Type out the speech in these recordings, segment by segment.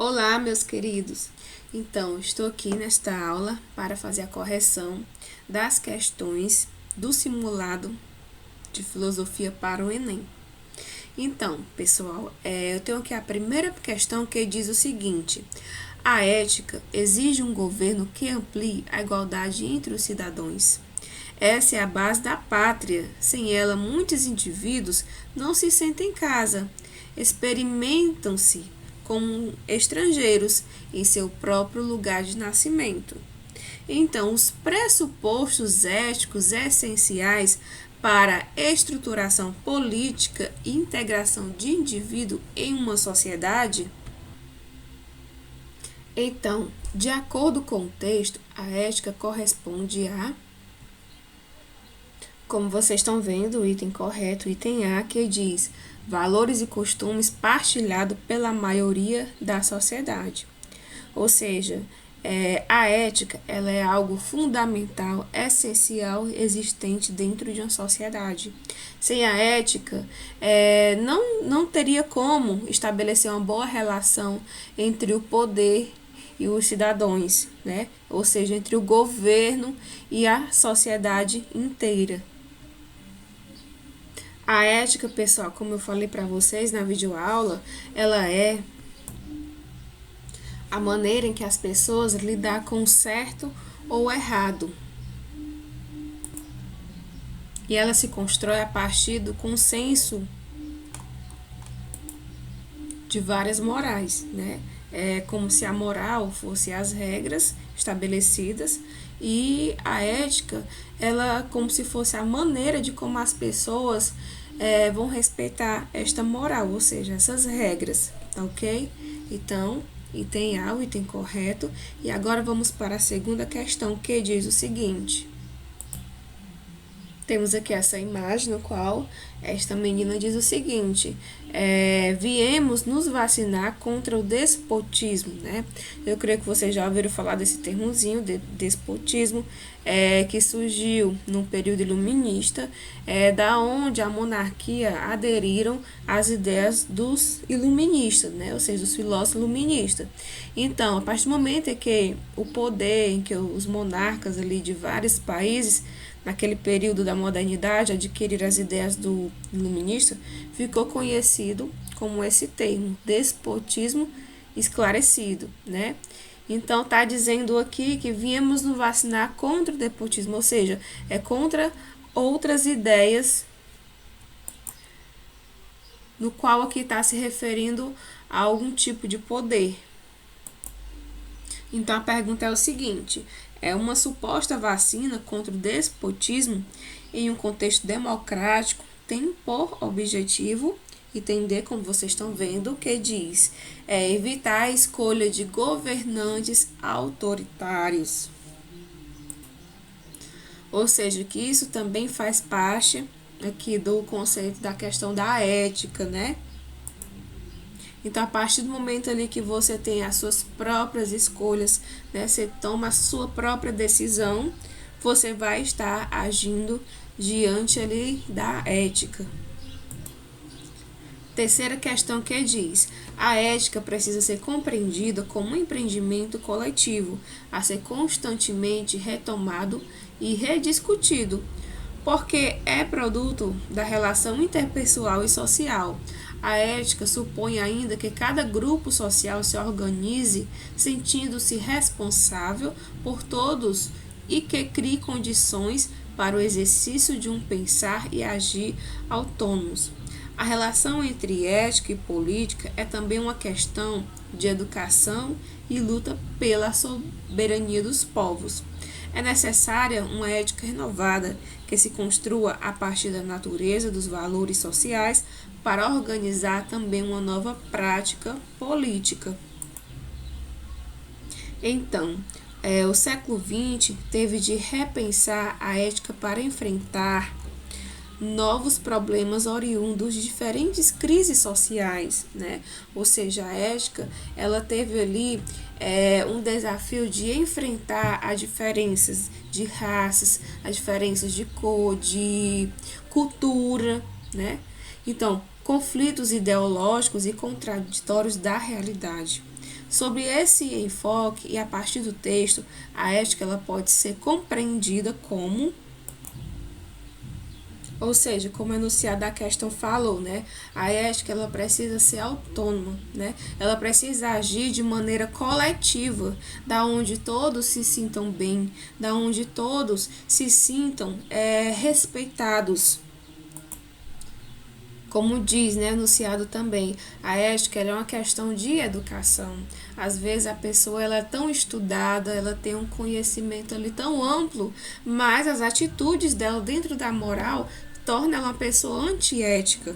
Olá, meus queridos! Então, estou aqui nesta aula para fazer a correção das questões do simulado de filosofia para o Enem. Então, pessoal, eu tenho aqui a primeira questão que diz o seguinte: a ética exige um governo que amplie a igualdade entre os cidadãos. Essa é a base da pátria. Sem ela, muitos indivíduos não se sentem em casa, experimentam-se como estrangeiros em seu próprio lugar de nascimento. Então, os pressupostos éticos essenciais para a estruturação política e integração de indivíduo em uma sociedade. Então, de acordo com o texto, a ética corresponde a, como vocês estão vendo, o item correto, o item A, que diz valores e costumes partilhados pela maioria da sociedade. Ou seja, a ética ela é algo fundamental, essencial, existente dentro de uma sociedade. Sem a ética, não teria como estabelecer uma boa relação entre o poder e os cidadãos, né? Ou seja, entre o governo e a sociedade inteira. A ética, pessoal, como eu falei para vocês na videoaula, ela é a maneira em que as pessoas lidam com o certo ou errado. E ela se constrói a partir do consenso de várias morais, né? É como se a moral fosse as regras estabelecidas e a ética, ela como se fosse a maneira de como as pessoas vão respeitar esta moral, ou seja, essas regras, ok? Então, item A, o item correto. E agora vamos para a segunda questão, que diz o seguinte. Temos aqui essa imagem no qual esta menina diz o seguinte: viemos nos vacinar contra o despotismo, né? Eu creio que vocês já ouviram falar desse termozinho, de despotismo, que surgiu no período iluminista, da onde a monarquia aderiram às ideias dos iluministas, né? Ou seja, dos filósofos iluministas. Então, a partir do momento em que o poder, em que os monarcas ali de vários países naquele período da modernidade, adquirir as ideias do iluminista, ficou conhecido como esse termo, despotismo esclarecido, né? Então, está dizendo aqui que viemos nos vacinar contra o despotismo, ou seja, é contra outras ideias, no qual aqui está se referindo a algum tipo de poder. Então, a pergunta é o seguinte: é uma suposta vacina contra o despotismo em um contexto democrático tem por objetivo, item D, como vocês estão vendo, que diz evitar a escolha de governantes autoritários. Ou seja, que isso também faz parte aqui do conceito da questão da ética, né? Então, a partir do momento ali que você tem as suas próprias escolhas, né, você toma a sua própria decisão, você vai estar agindo diante ali da ética. Terceira questão que diz: a ética precisa ser compreendida como um empreendimento coletivo, a ser constantemente retomado e rediscutido, porque é produto da relação interpessoal e social. A ética supõe ainda que cada grupo social se organize sentindo-se responsável por todos e que crie condições para o exercício de um pensar e agir autônomos. A relação entre ética e política é também uma questão de educação e luta pela soberania dos povos. É necessária uma ética renovada que se construa a partir da natureza dos valores sociais para organizar também uma nova prática política. Então, o século XX teve de repensar a ética para enfrentar novos problemas oriundos de diferentes crises sociais, né? Ou seja, a ética, ela teve ali um desafio de enfrentar as diferenças de raças, as diferenças de cor, de cultura, né? Então, conflitos ideológicos e contraditórios da realidade. Sobre esse enfoque e a partir do texto, a ética ela pode ser compreendida como, ou seja, como o enunciado da questão falou, né? A ética ela precisa ser autônoma, né? Ela precisa agir de maneira coletiva, da onde todos se sintam bem, da onde todos se sintam respeitados. Como diz, né, enunciado também, a ética ela é uma questão de educação. Às vezes a pessoa ela é tão estudada, ela tem um conhecimento ali tão amplo, mas as atitudes dela dentro da moral tornam ela uma pessoa antiética.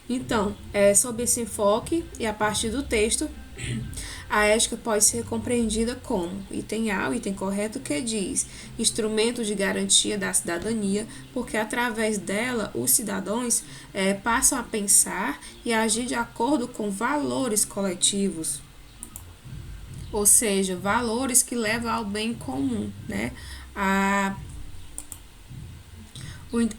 Então, sob esse enfoque e a partir do texto, a ética pode ser compreendida como item A, o item correto que diz instrumento de garantia da cidadania, porque através dela os cidadãos passam a pensar e agir de acordo com valores coletivos, ou seja, valores que levam ao bem comum, né?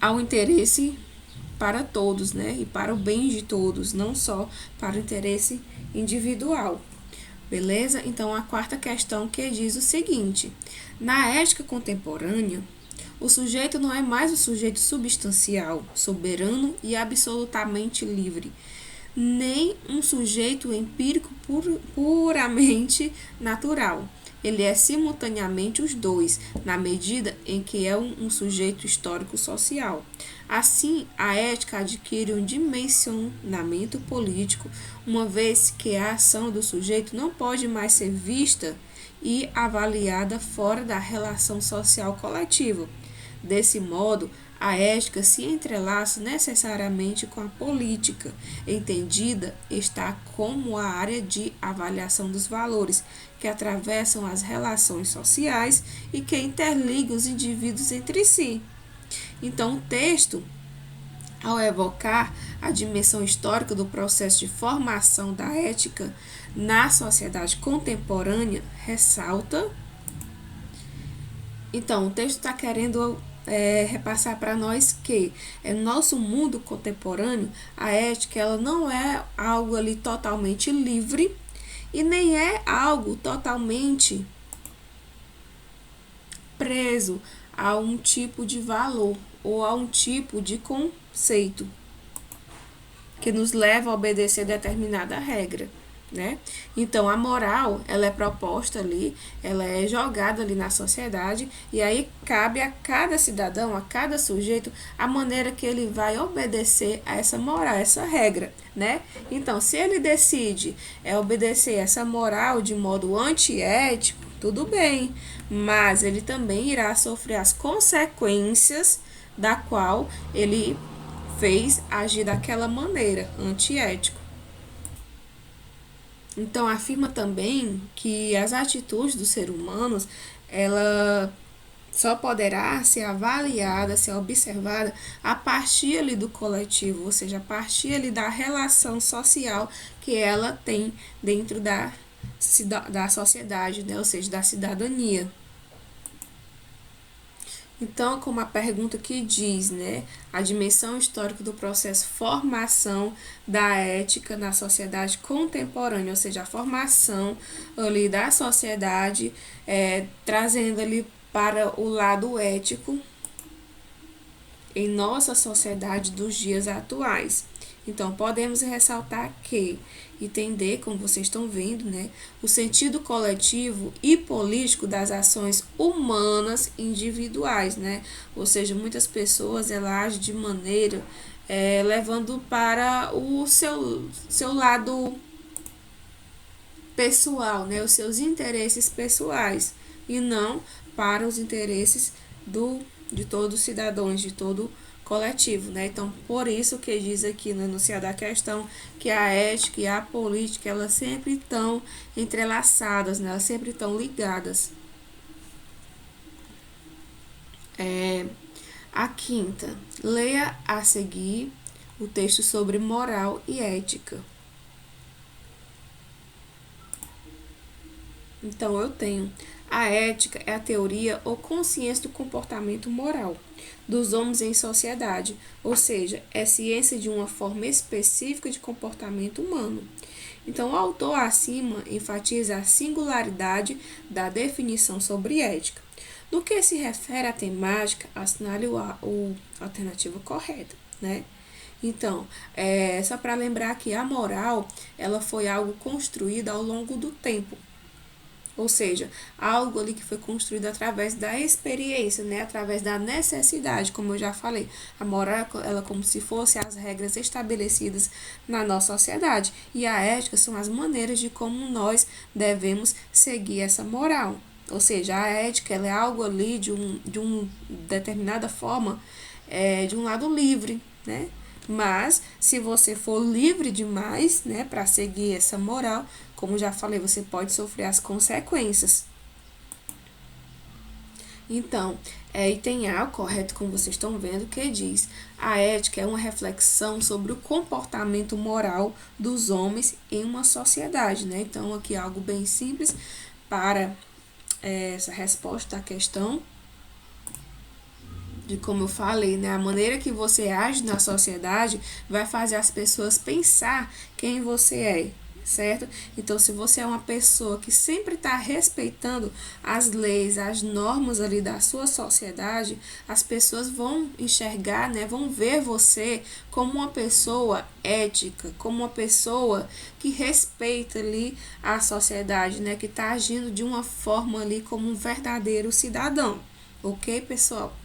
Ao interesse para todos, né? E para o bem de todos, não só para o interesse individual. Beleza? Então, a quarta questão que diz o seguinte: na ética contemporânea, o sujeito não é mais um sujeito substancial, soberano e absolutamente livre, nem um sujeito empírico puramente natural. Ele é simultaneamente os dois, na medida em que é um sujeito histórico-social. Assim, a ética adquire um dimensionamento político, uma vez que a ação do sujeito não pode mais ser vista e avaliada fora da relação social coletiva. Desse modo, a ética se entrelaça necessariamente com a política, entendida está como a área de avaliação dos valores, que atravessam as relações sociais e que interligam os indivíduos entre si. Então, o texto, ao evocar a dimensão histórica do processo de formação da ética na sociedade contemporânea, ressalta. Então, o texto está querendo repassar para nós que no nosso mundo contemporâneo a ética ela não é algo ali totalmente livre e nem é algo totalmente preso a um tipo de valor ou a um tipo de conceito que nos leva a obedecer determinada regra, né? Então a moral ela é proposta ali, ela é jogada ali na sociedade e aí cabe a cada cidadão, a cada sujeito a maneira que ele vai obedecer a essa moral, essa regra, né? Então se ele decide obedecer essa moral de modo antiético, tudo bem, mas ele também irá sofrer as consequências da qual ele fez agir daquela maneira antiético. Então afirma também que as atitudes dos seres humanos, ela só poderá ser avaliada, ser observada a partir ali do coletivo, ou seja, a partir ali da relação social que ela tem dentro da sociedade, né? Ou seja, da cidadania. Então, como a pergunta que diz, né, a dimensão histórica do processo de formação da ética na sociedade contemporânea, ou seja, a formação ali da sociedade, trazendo ali para o lado ético em nossa sociedade dos dias atuais. Então, podemos ressaltar que entender, como vocês estão vendo, né, o sentido coletivo e político das ações humanas individuais, né? Ou seja, muitas pessoas elas agem de maneira levando para o seu lado pessoal, né, os seus interesses pessoais e não para os interesses de todos os cidadãos, de todo coletivo, né? Então, por isso que diz aqui no enunciado da questão que a ética e a política, elas sempre estão entrelaçadas, né? Elas sempre estão ligadas. A quinta, leia a seguir o texto sobre moral e ética. Então, eu tenho. A ética é a teoria ou consciência do comportamento moral dos homens em sociedade, ou seja, é ciência de uma forma específica de comportamento humano. Então, o autor acima enfatiza a singularidade da definição sobre ética. No que se refere à temática, assinale a alternativa correta, né? Então, só para lembrar que a moral, ela foi algo construído ao longo do tempo, ou seja, algo ali que foi construído através da experiência, né? Através da necessidade, como eu já falei. A moral, ela é como se fossem as regras estabelecidas na nossa sociedade. E a ética são as maneiras de como nós devemos seguir essa moral. Ou seja, a ética, ela é algo ali de uma determinada forma, de um lado livre, né? Mas, se você for livre demais, né, para seguir essa moral, como já falei, você pode sofrer as consequências. Então, item A, correto, como vocês estão vendo, que diz: a ética é uma reflexão sobre o comportamento moral dos homens em uma sociedade, né? Então, aqui algo bem simples para essa resposta à questão. De como eu falei, né? A maneira que você age na sociedade vai fazer as pessoas pensar quem você é, certo? Então, se você é uma pessoa que sempre está respeitando as leis, as normas ali da sua sociedade, as pessoas vão enxergar, né? Vão ver você como uma pessoa ética, como uma pessoa que respeita ali a sociedade, né? Que está agindo de uma forma ali como um verdadeiro cidadão, ok, pessoal?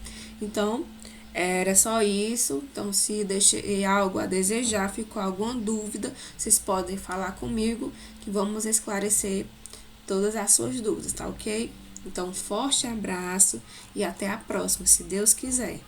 Então, era só isso. Então, se deixei algo a desejar, ficou alguma dúvida, vocês podem falar comigo que vamos esclarecer todas as suas dúvidas, tá ok? Então, forte abraço e até a próxima, se Deus quiser.